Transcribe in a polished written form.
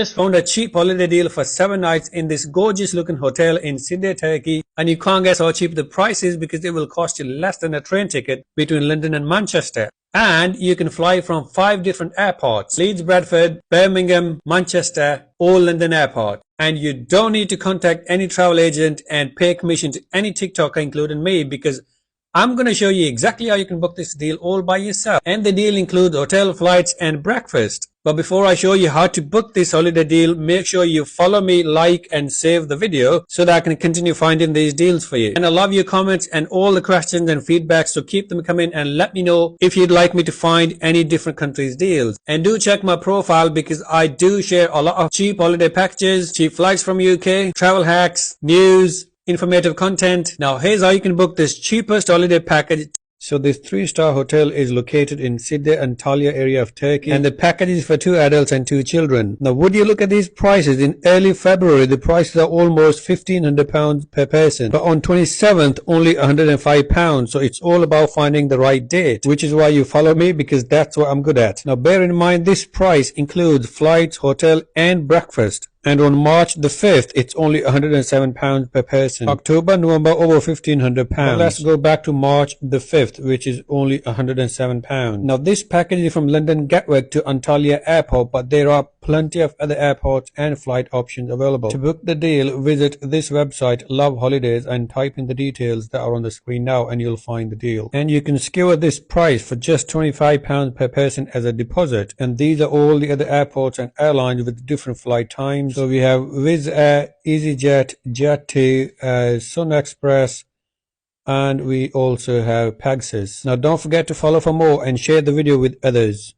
Just found a cheap holiday deal for 7 nights in this gorgeous looking hotel in Sydney, Turkey, and you can't guess how cheap the price is because it will cost you less than a train ticket between London and Manchester. And you can fly from 5 different airports: Leeds, Bradford, Birmingham, Manchester, or London airport. And you don't need to contact any travel agent and pay commission to any TikToker, including me, because I'm going to show you exactly how you can book this deal all by yourself. And the deal includes hotel, flights, and breakfast. But before I show you how to book this holiday deal, make sure you follow me, like, and save the video so that I can continue finding these deals for you. And I love your comments and all the questions and feedback, so keep them coming and let me know if you'd like me to find any different countries' deals. And do check my profile because I do share a lot of cheap holiday packages, cheap flights from UK, travel hacks, news, informative content. Now here's how you can book this cheapest holiday package. So this 3-star hotel is located in Sydney, Antalya area of Turkey, and the package is for 2 adults and 2 children. Now would you look at these prices? In early February the prices are almost £1,500 per person, but on 27th only £105. So it's all about finding the right date, which is why you follow me, because that's what I'm good at. Now bear in mind this price includes flights, hotel, and breakfast. And on March the 5th, it's only £107 per person. October, November, over £1,500. Now let's go back to March the 5th, which is only £107. Now this package is from London Gatwick to Antalya Airport, but there are plenty of other airports and flight options available. To book the deal, visit this website, Love Holidays, and type in the details that are on the screen now and you'll find the deal. And you can secure this price for just £25 per person as a deposit. And these are all the other airports and airlines with different flight times. So we have Wizz Air, EasyJet, Jet2, Sun Express, and we also have Pegasus. Now don't forget to follow for more and share the video with others.